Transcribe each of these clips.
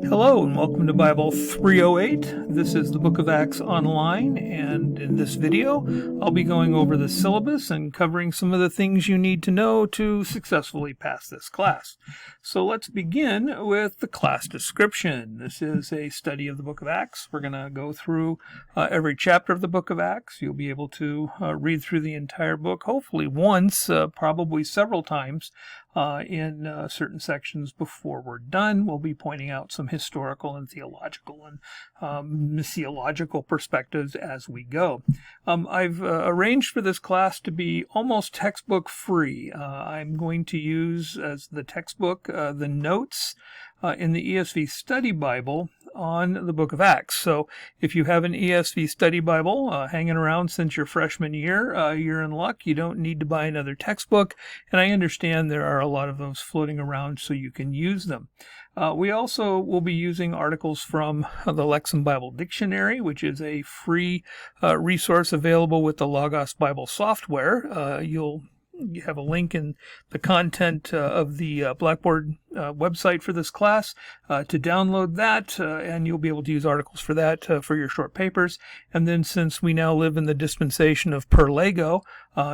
Hello and welcome to Bible 308. This is the Book of Acts Online, and in this video I'll be going over the syllabus and covering some of the things you need to know to successfully pass this class. So let's begin with the class description. This is a study of the Book of Acts. We're going to go through every chapter of the Book of Acts. You'll be able to read through the entire book, hopefully once, probably several times in certain sections before we're done. We'll be pointing out some historical and theological and missiological perspectives as we go. I've arranged for this class to be almost textbook free. I'm going to use as the textbook the notes in the ESV Study Bible on the Book of Acts. So if you have an ESV Study Bible hanging around since your freshman year, you're in luck. You don't need to buy another textbook, and I understand there are a lot of those floating around so you can use them. We also will be using articles from the Lexham Bible Dictionary, which is a free resource available with the Logos Bible software. You have a link in the content of the Blackboard website for this class to download that, and you'll be able to use articles for that for your short papers. And then since we now live in the dispensation of Perlego,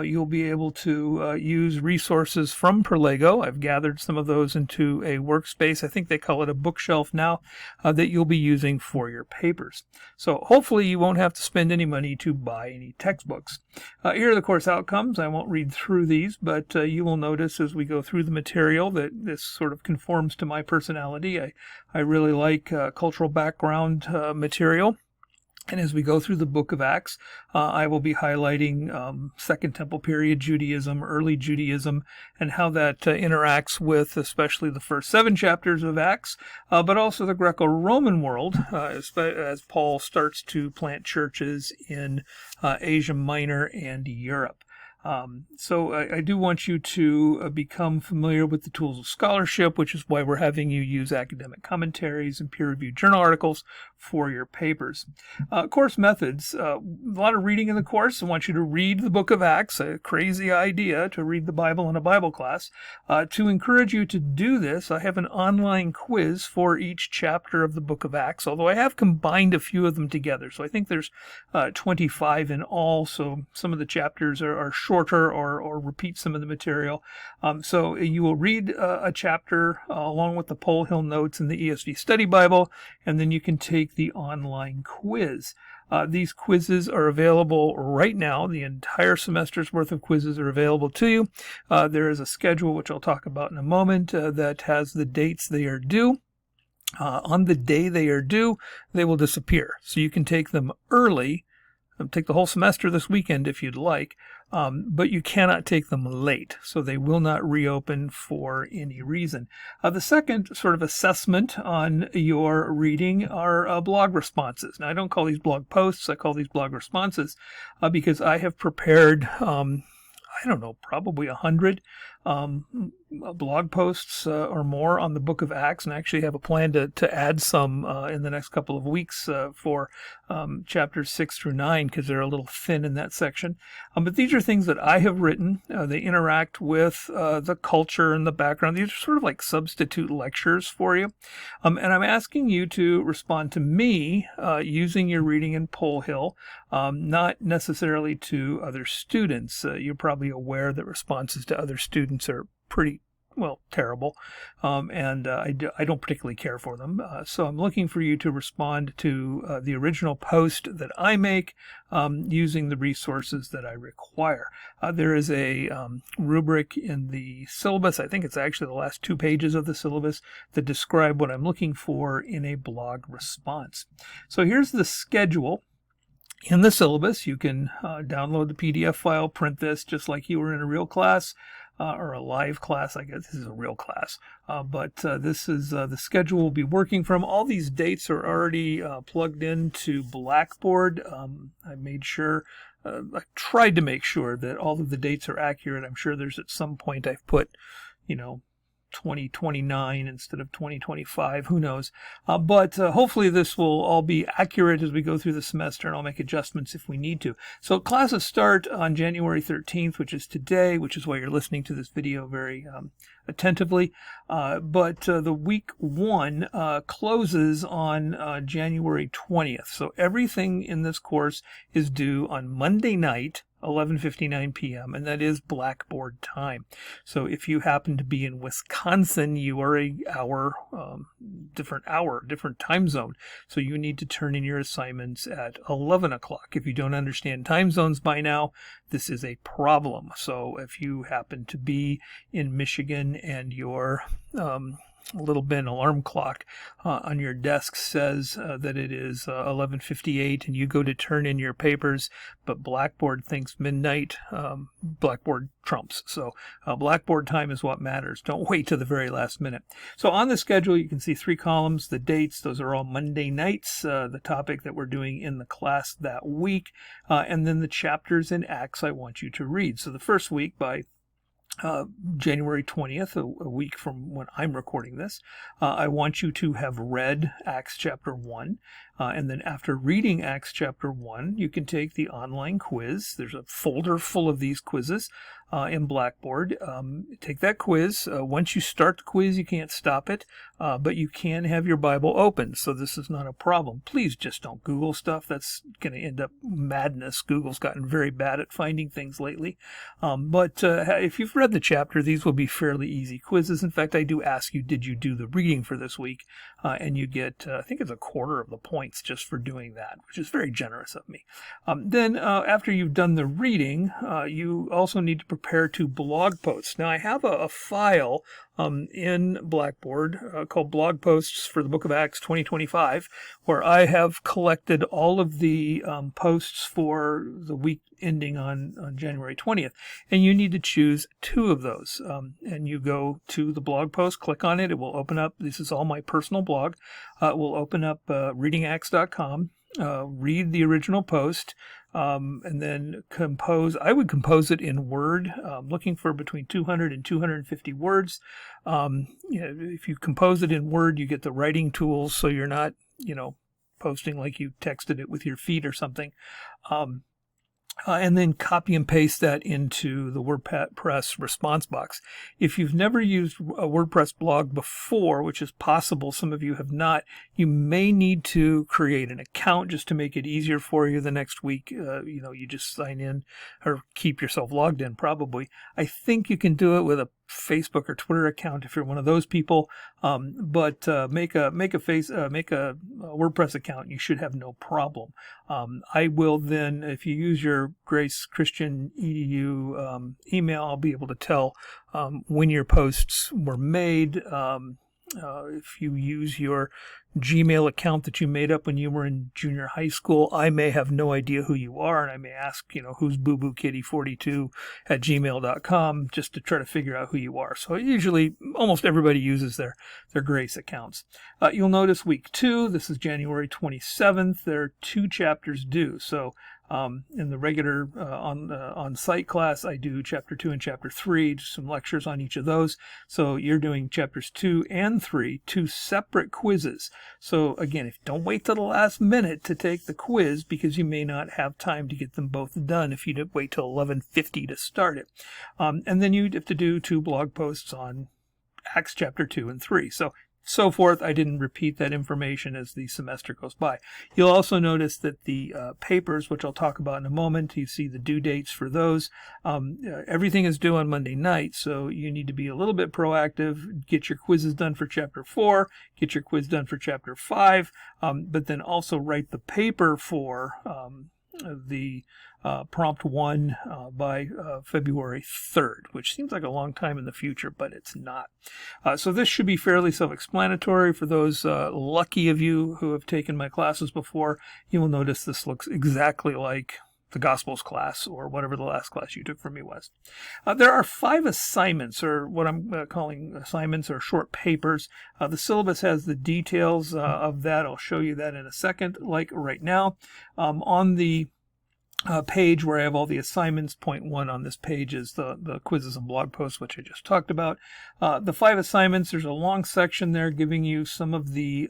you'll be able to use resources from Perlego. I've gathered some of those into a workspace. I think they call it a bookshelf now, that you'll be using for your papers. So hopefully you won't have to spend any money to buy any textbooks. Here are the course outcomes. I won't read through these, but you will notice as we go through the material that this sort of conforms to my personality. I really like cultural background material. And as we go through the Book of Acts, I will be highlighting Second Temple period Judaism, early Judaism, and how that interacts with especially the first 7 chapters of Acts, but also the Greco-Roman world, as Paul starts to plant churches in Asia Minor and Europe. So I do want you to become familiar with the tools of scholarship, which is why we're having you use academic commentaries and peer-reviewed journal articles for your papers. Course methods. A lot of reading in the course. I want you to read the Book of Acts, a crazy idea to read the Bible in a Bible class. To encourage you to do this, I have an online quiz for each chapter of the Book of Acts, although I have combined a few of them together. So I think there's 25 in all, so some of the chapters are shorter or repeat some of the material. So you will read a chapter along with the Pole Hill notes in the ESV Study Bible, and then you can take the online quiz. These quizzes are available right now. The entire semester's worth of quizzes are available to you. There is a schedule, which I'll talk about in a moment, that has the dates they are due. On the day they are due, they will disappear. So you can take them early. Take the whole semester this weekend if you'd like, but you cannot take them late, so they will not reopen for any reason. The second sort of assessment on your reading are blog responses. Now, I don't call these blog posts, I call these blog responses because I have prepared, I don't know, probably 100 blog posts or more on the Book of Acts, and I actually have a plan to add some in the next couple of weeks for chapters 6 through 9, because they're a little thin in that section. But these are things that I have written. They interact with the culture and the background. These are sort of like substitute lectures for you. And I'm asking you to respond to me using your reading in Pole Hill, not necessarily to other students. You're probably aware that responses to other students are pretty, well, terrible, and I don't particularly care for them. So I'm looking for you to respond to the original post that I make using the resources that I require. There is a rubric in the syllabus. I think it's actually the last 2 pages of the syllabus that describe what I'm looking for in a blog response. So here's the schedule. In the syllabus, you can download the PDF file, print this just like you were in a real class. Or a live class. I guess this is a real class, but this is the schedule we'll be working from. All these dates are already plugged into Blackboard. I made sure, I tried to make sure that all of the dates are accurate. I'm sure there's at some point I've put, 2029 instead of 2025. Who knows? But hopefully this will all be accurate as we go through the semester, and I'll make adjustments if we need to. So classes start on January 13th, which is today, which is why you're listening to this video very attentively. But the week 1 closes on January 20th. So everything in this course is due on Monday night, 11:59 p.m., and that is Blackboard time. So if you happen to be in Wisconsin, you are different time zone. So you need to turn in your assignments at 11 o'clock. If you don't understand time zones by now, this is a problem. So if you happen to be in Michigan and your Little Ben alarm clock on your desk says that it is 11:58 and you go to turn in your papers, but Blackboard thinks midnight, Blackboard trumps. So Blackboard time is what matters. Don't wait to the very last minute. So on the schedule, you can see 3 columns, the dates, those are all Monday nights, the topic that we're doing in the class that week, and then the chapters in Acts I want you to read. So the first week by January 20th, a week from when I'm recording this, I want you to have read Acts chapter 1. And then after reading Acts chapter 1, you can take the online quiz. There's a folder full of these quizzes in Blackboard. Take that quiz. Once you start the quiz, you can't stop it, but you can have your Bible open, so this is not a problem. Please just don't Google stuff. That's going to end up madness. Google's gotten very bad at finding things lately. But if you've read the chapter, these will be fairly easy quizzes. In fact, I do ask you, did you do the reading for this week? And you get, I think it's a quarter of the points just for doing that, which is very generous of me. Then after you've done the reading, you also need to prepare 2 blog posts. Now I have a file in Blackboard called Blog Posts for the Book of Acts 2025, where I have collected all of the posts for the week ending on January 20th. And you need to choose 2 of those. And you go to the blog post, click on it. It will open up. This is all my personal blog. It will open up readingacts.com. Read the original post, and then compose. I would compose it in Word, looking for between 200 and 250 words. If you compose it in Word, you get the writing tools, so you're not, posting like you texted it with your feet or something. And then copy and paste that into the WordPress response box. If you've never used a WordPress blog before, which is possible, some of you have not, you may need to create an account just to make it easier for you the next week. You just sign in or keep yourself logged in probably. I think you can do it with a Facebook or Twitter account if you're one of those people, but make a WordPress account. You should have no problem. I will then, if you use your Grace Christian EDU email, I'll be able to tell when your posts were made. If you use your Gmail account that you made up when you were in junior high school, I may have no idea who you are, and I may ask, who's booboo-kitty42@gmail.com just to try to figure out who you are. So usually, almost everybody uses their Grace accounts. You'll notice week 2, this is January 27th, there are 2 chapters due. So in the regular on-site class, I do chapter 2 and chapter 3, just some lectures on each of those. So you're doing chapters 2 and 3, 2 separate quizzes. So again, don't wait till the last minute to take the quiz, because you may not have time to get them both done if you wait till 11:50 to start it. And then you have to do 2 blog posts on Acts chapter 2 and 3. So forth. I didn't repeat that information as the semester goes by. You'll also notice that the papers, which I'll talk about in a moment, you see the due dates for those. Everything is due on Monday night, so you need to be a little bit proactive. Get your quizzes done for chapter 4, get your quiz done for chapter 5, but then also write the paper for the prompt 1 by February 3rd, which seems like a long time in the future, but it's not. So this should be fairly self-explanatory. For those lucky of you who have taken my classes before, you will notice this looks exactly like the Gospels class or whatever the last class you took from me was. There are 5 assignments, or what I'm calling assignments or short papers. The syllabus has the details of that. I'll show you that in a second, like right now. On the page where I have all the assignments. Point 1 on this page is the quizzes and blog posts, which I just talked about. The 5 assignments, there's a long section there giving you some of the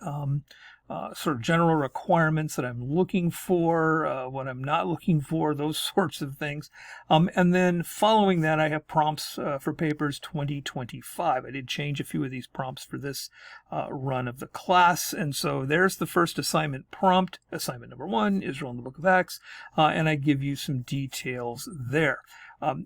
sort of general requirements that I'm looking for, what I'm not looking for, those sorts of things. And then following that, I have prompts for papers 2025. I did change a few of these prompts for this run of the class. And so there's the first assignment prompt, assignment number 1, Israel in the Book of Acts, and I give you some details there.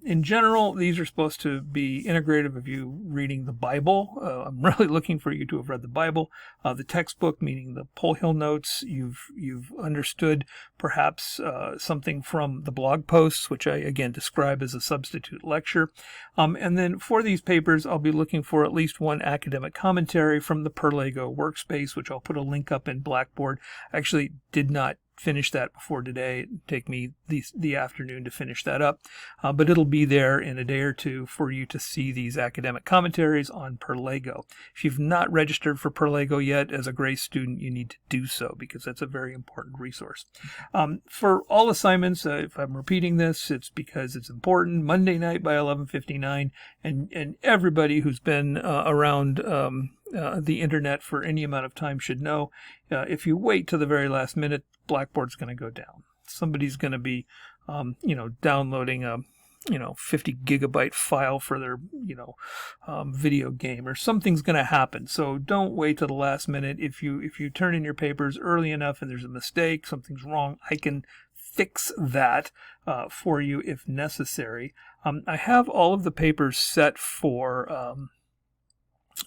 In general, these are supposed to be integrative of you reading the Bible. I'm really looking for you to have read the Bible. The textbook, meaning the Polhill notes, you've understood perhaps something from the blog posts, which I again describe as a substitute lecture. And then for these papers, I'll be looking for at least one academic commentary from the Perlego workspace, which I'll put a link up in Blackboard. I actually did not finish that before today. It'd take me the afternoon to finish that up, but it'll be there in a day or two for you to see these academic commentaries on Perlego. If you've not registered for Perlego yet as a Grace student, you need to do so because that's a very important resource. For all assignments, if I'm repeating this, it's because it's important. Monday night by 11:59, and everybody who's been around the internet for any amount of time should know, if you wait to the very last minute, Blackboard's going to go down. Somebody's going to be, downloading a, 50 gigabyte file for their, video game, or something's going to happen. So don't wait to the last minute. If you turn in your papers early enough and there's a mistake, something's wrong, I can fix that for you if necessary. I have all of the papers set for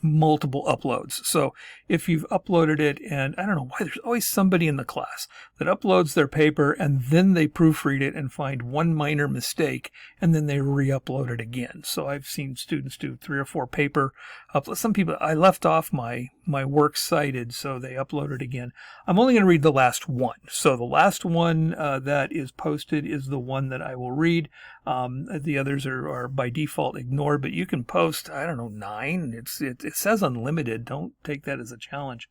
multiple uploads. So if you've uploaded it, and I don't know why there's always somebody in the class that uploads their paper and then they proofread it and find one minor mistake and then they re-upload it again. So I've seen students do 3 or 4 paper uploads. Some people, I left off my works cited, so they upload it again. I'm only going to read the last one. So the last one that is posted is the one that I will read. The others are by default ignored, but you can post, I don't know, 9. It says unlimited. Don't take that as a challenge.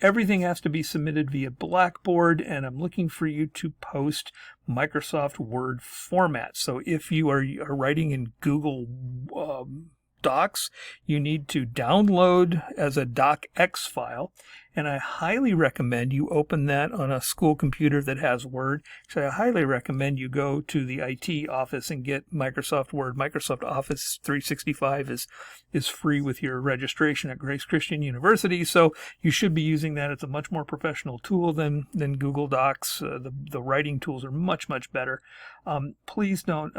Everything has to be submitted via Blackboard, and I'm looking for you to post Microsoft Word format. So if you are writing in Google Docs, you need to download as a docx file, and I highly recommend you open that on a school computer that has Word. So I highly recommend you go to the IT office and get Microsoft Word. Microsoft Office 365 is free with your registration at Grace Christian University, so you should be using that. It's a much more professional tool than Google Docs. The writing tools are much better. Please don't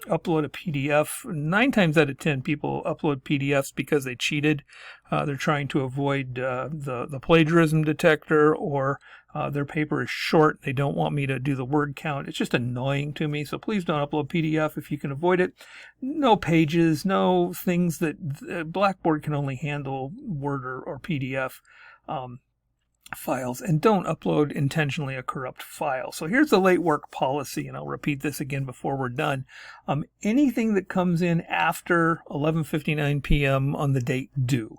upload a PDF. 9 times out of 10 people upload PDFs because they cheated. They're trying to avoid the plagiarism detector, or their paper is short. They don't want me to do the word count. It's just annoying to me. So please don't upload PDF if you can avoid it. No pages, no things that Blackboard can only handle Word or PDF files, and don't upload intentionally a corrupt file. So here's the late work policy, and I'll repeat this again before we're done. Anything that comes in after 11:59 p.m. on the date due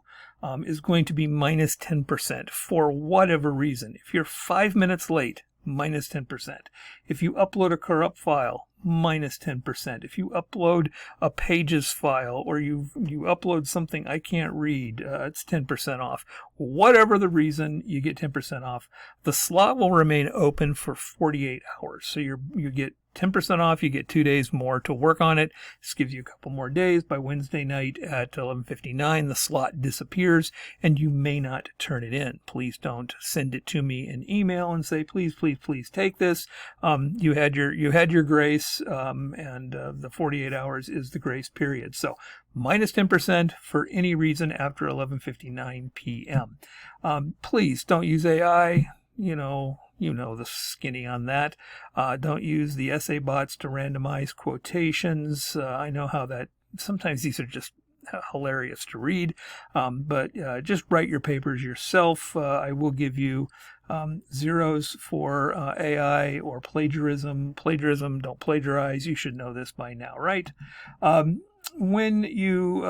is going to be minus 10% for whatever reason. If you're 5 minutes late, minus 10%. If you upload a corrupt file, minus 10%. If you upload a Pages file, or you upload something I can't read, it's 10% off. Whatever the reason, you get 10% off. The slot will remain open for 48 hours. So you get 10% off. You get 2 days more to work on it. This gives you a couple more days. By Wednesday night at 11:59, the slot disappears and you may not turn it in. Please don't send it to me in email and say, please take this. You had your grace, and the 48 hours is the grace period. So minus 10% for any reason after 11:59 p.m. Please don't use AI. You know the skinny on that. Don't use the essay bots to randomize quotations. I know how that, sometimes these are just hilarious to read, but just write your papers yourself. I will give you zeros for AI or plagiarism. Don't plagiarize. You should know this by now, right? when you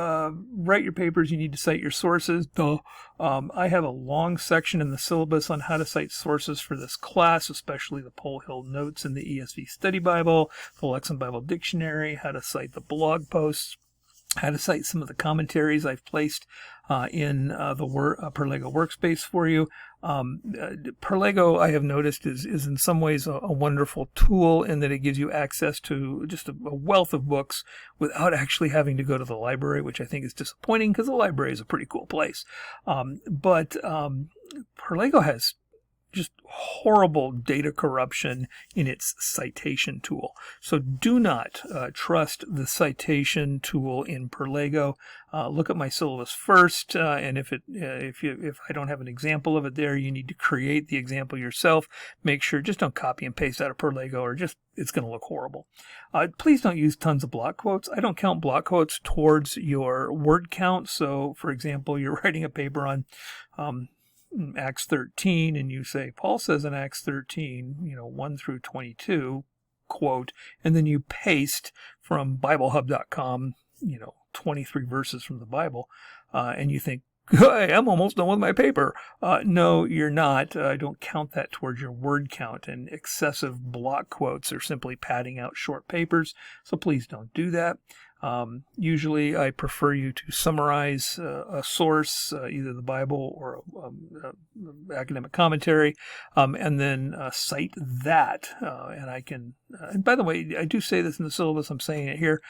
write your papers, you need to cite your sources. Duh. I have a long section in the syllabus on how to cite sources for this class, especially the Pole Hill Notes in the ESV Study Bible, the Lexham Bible Dictionary, how to cite the blog posts, how to cite some of the commentaries I've placed in the Perlego workspace for you. Perlego, I have noticed, is in some ways a wonderful tool in that it gives you access to just a wealth of books without actually having to go to the library, which I think is disappointing because the library is a pretty cool place. But Perlego has just horrible data corruption in its citation tool. So do not trust the citation tool in Perlego. Look at my syllabus first, and if I don't have an example of it there, you need to create the example yourself. Make sure, just don't copy and paste out of Perlego, or it's going to look horrible. Please don't use tons of block quotes. I don't count block quotes towards your word count. So, for example, you're writing a paper on Acts 13, and you say, Paul says in Acts 13, 1 through 22, quote, and then you paste from BibleHub.com, 23 verses from the Bible, and you think, hey, I'm almost done with my paper. No, you're not. I don't count that towards your word count, and excessive block quotes are simply padding out short papers, so please don't do that. Usually I prefer you to summarize a source, either the Bible or academic commentary, and then cite that. And I can, and by the way, I do say this in the syllabus, I'm saying it here,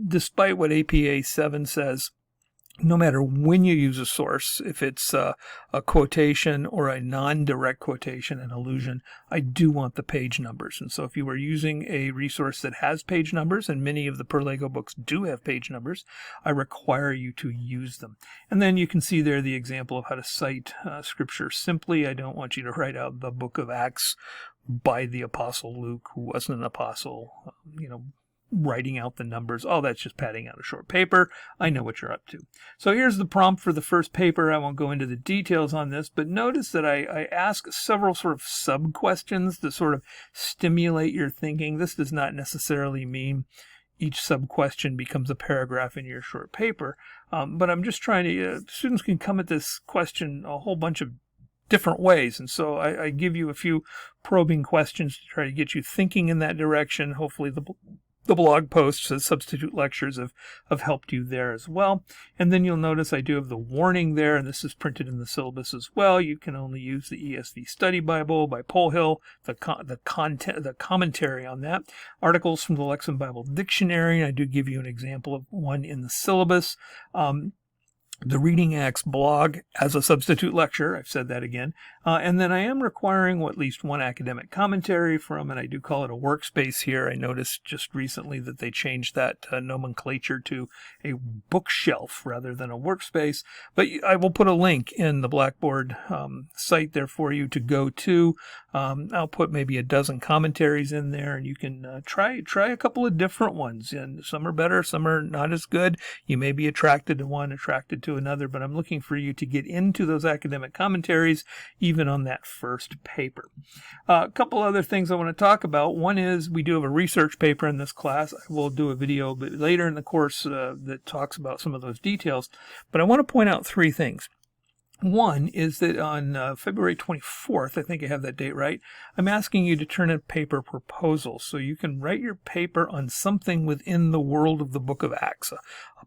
despite what APA 7 says, no matter when you use a source, if it's a quotation or a non-direct quotation, an allusion, I do want the page numbers. And so if you are using a resource that has page numbers, and many of the Perlego books do have page numbers, I require you to use them. And then you can see there the example of how to cite scripture simply. I don't want you to write out the book of Acts by the Apostle Luke, who wasn't an apostle, writing out the numbers. Oh, that's just padding out a short paper. I know what you're up to. So here's the prompt for the first paper. I won't go into the details on this, but notice that I ask several sort of sub-questions to sort of stimulate your thinking. This does not necessarily mean each sub-question becomes a paragraph in your short paper, but I'm just trying to, students can come at this question a whole bunch of different ways. And so I give you a few probing questions to try to get you thinking in that direction. Hopefully the blog posts as substitute lectures have helped you there as well. And then you'll notice I do have the warning there, and this is printed in the syllabus as well. You can only use the ESV Study Bible by Pole Hill, the commentary on that. Articles from the Lexham Bible Dictionary. I do give you an example of one in the syllabus. The Reading Acts blog as a substitute lecture. I've said that again. And then I am requiring at least one academic commentary from, and I do call it a workspace here. I noticed just recently that they changed that nomenclature to a bookshelf rather than a workspace. But I will put a link in the Blackboard site there for you to go to. I'll put maybe a dozen commentaries in there, and you can try a couple of different ones. And some are better, some are not as good. You may be attracted to one, attracted to another, but I'm looking for you to get into those academic commentaries even on that first paper. A couple other things I want to talk about. One is we do have a research paper in this class. I will do a video a bit later in the course that talks about some of those details, but I want to point out three things. One is that on February 24th, I think I have that date right, I'm asking you to turn in paper proposals. So you can write your paper on something within the world of the book of Acts, a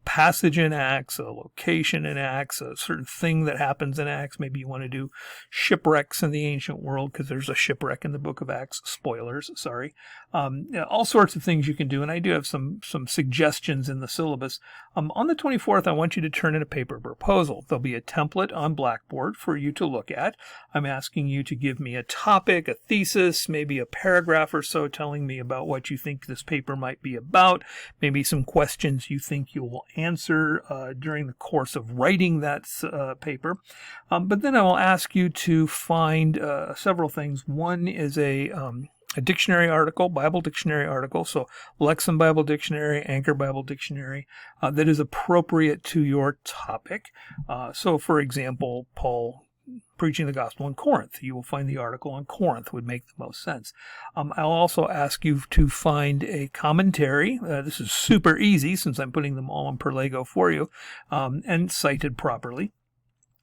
passage in Acts, a location in Acts, a certain thing that happens in Acts. Maybe you want to do shipwrecks in the ancient world because there's a shipwreck in the book of Acts. Spoilers, sorry. All sorts of things you can do, and I do have some suggestions in the syllabus. On the 24th, I want you to turn in a paper proposal. There'll be a template on Blackboard for you to look at. I'm asking you to give me a topic, a thesis, maybe a paragraph or so telling me about what you think this paper might be about, maybe some questions you think you will answer during the course of writing that paper. But then I will ask you to find several things. One is a dictionary article, Bible dictionary article, so Lexham Bible Dictionary, Anchor Bible Dictionary, that is appropriate to your topic. So, for example, Paul preaching the gospel in Corinth. You will find the article on Corinth would make the most sense. I'll also ask you to find a commentary. This is super easy since I'm putting them all on Perlego for you, and cited properly.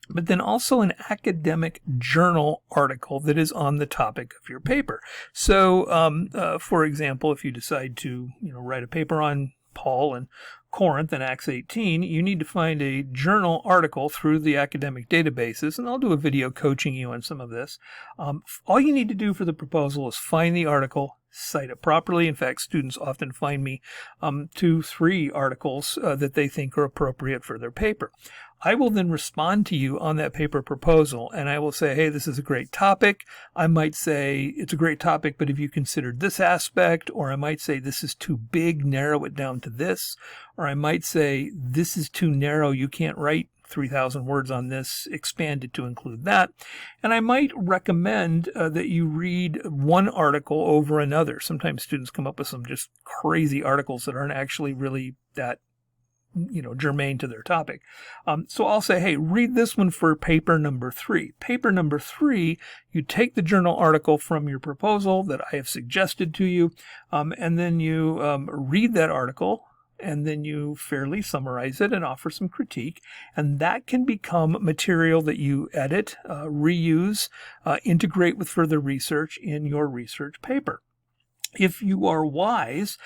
But then also an academic journal article that is on the topic of your paper. So, for example, if you decide to, write a paper on Paul and Corinth in Acts 18, you need to find a journal article through the academic databases, and I'll do a video coaching you on some of this. All you need to do for the proposal is find the article, cite it properly. In fact, students often find me 2-3 articles that they think are appropriate for their paper. I will then respond to you on that paper proposal, and I will say, hey, this is a great topic. I might say it's a great topic, but have you considered this aspect? Or I might say this is too big, narrow it down to this. Or I might say this is too narrow, you can't write 3,000 words on this, expand it to include that. And I might recommend that you read one article over another. Sometimes students come up with some just crazy articles that aren't actually really that germane to their topic. So I'll say, hey, read this one for paper number 3. Paper number 3, you take the journal article from your proposal that I have suggested to you, and then you read that article, and then you fairly summarize it and offer some critique, and that can become material that you edit, reuse, integrate with further research in your research paper. If you are wise,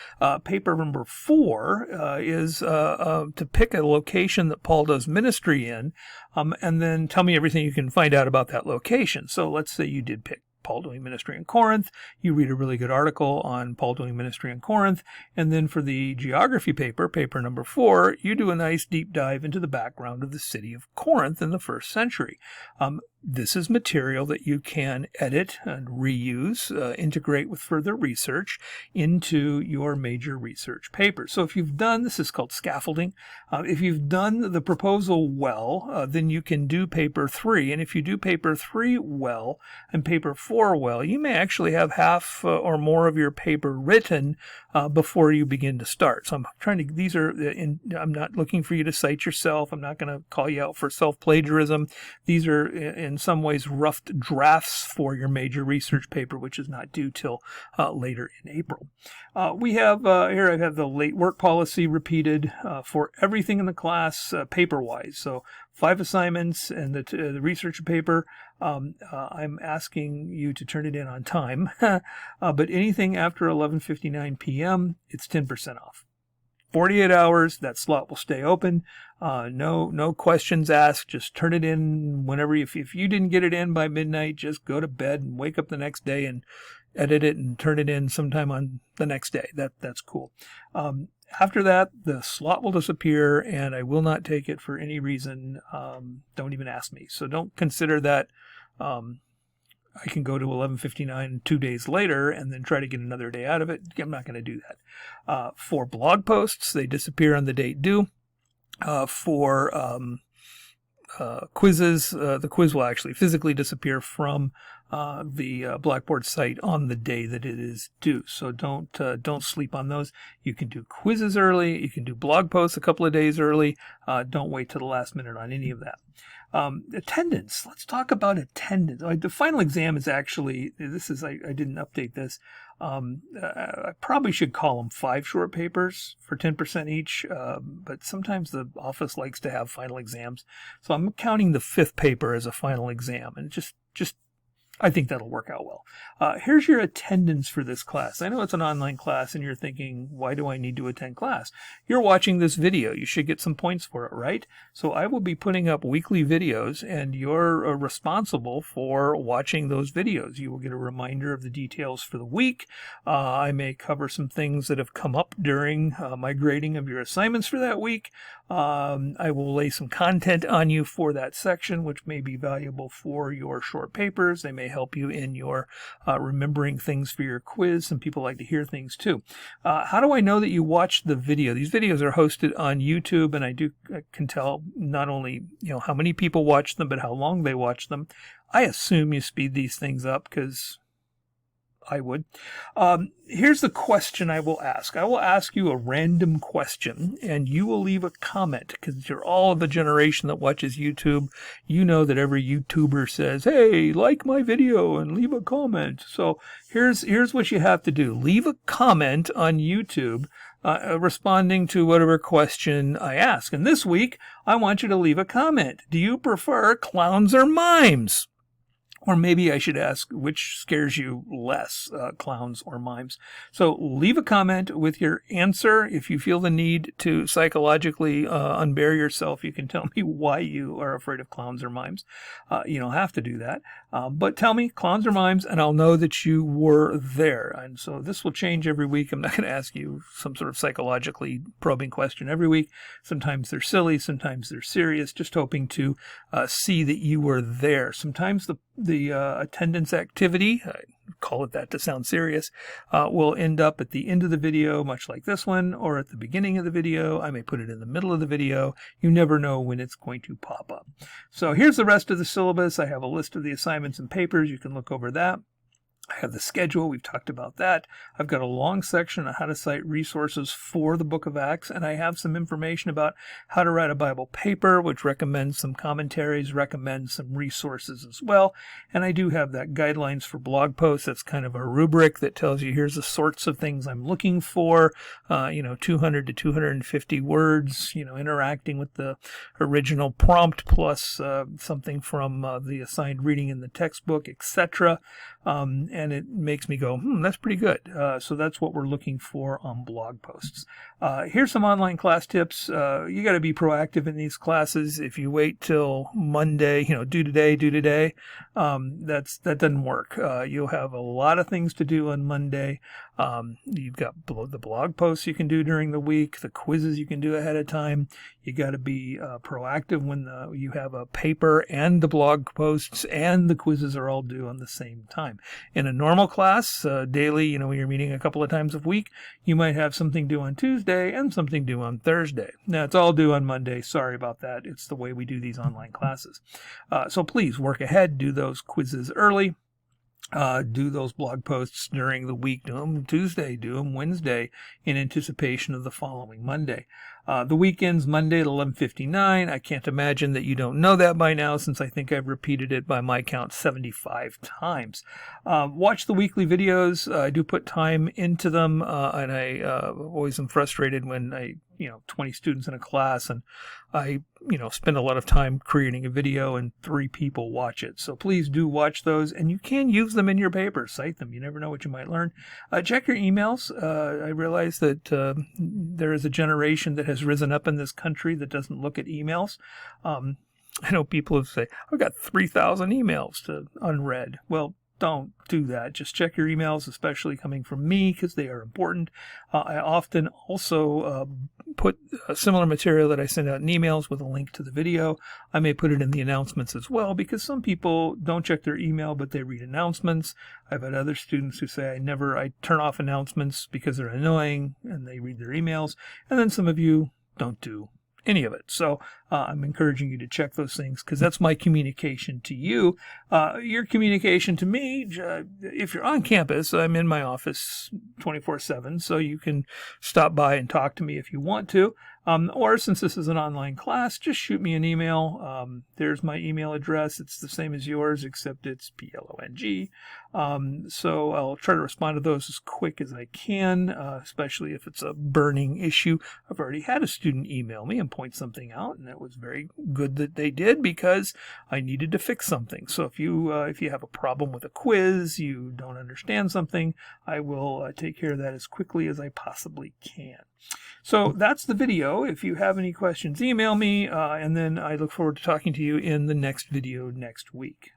paper number 4 is to pick a location that Paul does ministry in, and then tell me everything you can find out about that location. So let's say you did pick Paul doing ministry in Corinth. You read a really good article on Paul doing ministry in Corinth, and then for the geography paper, paper number 4, you do a nice deep dive into the background of the city of Corinth in the 1st century. This is material that you can edit and reuse, integrate with further research into your major research paper. So if you've done, this is called scaffolding, if you've done the proposal well, then you can do paper 3. And if you do paper 3 well and paper 4 well, you may actually have half or more of your paper written before you begin to start. So I'm trying to, I'm not looking for you to cite yourself. I'm not going to call you out for self-plagiarism. These are in some ways rough drafts for your major research paper, which is not due till later in April. We have here I have the late work policy repeated for everything in the class paper-wise. So 5 assignments and the research paper. I'm asking you to turn it in on time, but anything after 11:59 p.m., it's 10% off. 48 hours, that slot will stay open. No questions asked. Just turn it in whenever. If you didn't get it in by midnight, just go to bed and wake up the next day and edit it and turn it in sometime on the next day. That's cool. After that, the slot will disappear, and I will not take it for any reason. Don't even ask me. So don't consider that I can go to 11:59 2 days later and then try to get another day out of it. I'm not going to do that. For blog posts, they disappear on the date due. For quizzes, the quiz will actually physically disappear from the Blackboard site on the day that it is due. So don't sleep on those. You can do quizzes early. You can do blog posts a couple of days early. Don't wait till the last minute on any of that. Attendance. Let's talk about attendance. The final exam is actually, I didn't update this. I probably should call them 5 short papers for 10% each, but sometimes the office likes to have final exams. So I'm counting the 5th paper as a final exam, and just I think that'll work out well. Here's your attendance for this class. I know it's an online class and you're thinking, why do I need to attend class? You're watching this video. You should get some points for it, right? So I will be putting up weekly videos and you're responsible for watching those videos. You will get a reminder of the details for the week. I may cover some things that have come up during my grading of your assignments for that week. I will lay some content on you for that section, which may be valuable for your short papers. They may help you in your remembering things for your quiz. Some people like to hear things too. How do I know that you watched the video? These videos are hosted on YouTube, and I can tell not only how many people watch them, but how long they watch them. I assume you speed these things up because I would. Here's the question I will ask. I will ask you a random question, and you will leave a comment, because you're all of the generation that watches YouTube. You know that every YouTuber says, hey, like my video and leave a comment. So here's what you have to do. Leave a comment on YouTube responding to whatever question I ask. And this week, I want you to leave a comment. Do you prefer clowns or mimes? Or maybe I should ask, which scares you less, clowns or mimes? So leave a comment with your answer. If you feel the need to psychologically unbear yourself, you can tell me why you are afraid of clowns or mimes. You don't have to do that. But tell me, clowns or mimes, and I'll know that you were there. And so this will change every week. I'm not going to ask you some sort of psychologically probing question every week. Sometimes they're silly. Sometimes they're serious. Just hoping to see that you were there. Sometimes the attendance activity, I call it that to sound serious, will end up at the end of the video, much like this one, or at the beginning of the video. I may put it in the middle of the video. You never know when it's going to pop up. So here's the rest of the syllabus. I have a list of the assignments and papers. You can look over that. I have the schedule. We've talked about that. I've got a long section on how to cite resources for the Book of Acts, and I have some information about how to write a Bible paper, which recommends some commentaries, recommends some resources as well. And I do have that guidelines for blog posts. That's kind of a rubric that tells you here's the sorts of things I'm looking for, 200 to 250 words, interacting with the original prompt plus something from the assigned reading in the textbook, etc. And it makes me go, that's pretty good. So that's what we're looking for on blog posts. Here's some online class tips. You got to be proactive in these classes. If you wait till Monday, do today, that doesn't work. You'll have a lot of things to do on Monday. You've got the blog posts you can do during the week, the quizzes you can do ahead of time. You got to be proactive when you have a paper and the blog posts and the quizzes are all due on the same time. In a normal class, daily, when you're meeting a couple of times a week, you might have something due on Tuesday and something due on Thursday. Now, it's all due on Monday. Sorry about that. It's the way we do these online classes. So please work ahead, do those quizzes early. Do those blog posts during the week. Do them Tuesday, do them Wednesday in anticipation of the following Monday. The weekend's Monday at 11:59. I can't imagine that you don't know that by now, since I think I've repeated it by my count 75 times. Watch the weekly videos. I do put time into them, and I always am frustrated when 20 students in a class, and I, spend a lot of time creating a video and 3 people watch it. So please do watch those, and you can use them in your paper. Cite them. You never know what you might learn. Check your emails. I realize that there is a generation that has risen up in this country that doesn't look at emails. I know people have said, I've got 3,000 emails to unread. Well, don't do that. Just check your emails, especially coming from me, because they are important. I often also put similar material that I send out in emails with a link to the video. I may put it in the announcements as well, because some people don't check their email, but they read announcements. I've had other students who say I turn off announcements because they're annoying, and they read their emails. And then some of you don't do any of it. So I'm encouraging you to check those things, because that's my communication to you. Your communication to me, if you're on campus, I'm in my office 24/7, so you can stop by and talk to me if you want to. Or since this is an online class, just shoot me an email. There's my email address. It's the same as yours, except it's PLONG. So I'll try to respond to those as quick as I can, especially if it's a burning issue. I've already had a student email me and point something out, and it was very good that they did, because I needed to fix something. So if you have a problem with a quiz, you don't understand something, I will take care of that as quickly as I possibly can. So that's the video. If you have any questions, email me, and then I look forward to talking to you in the next video next week.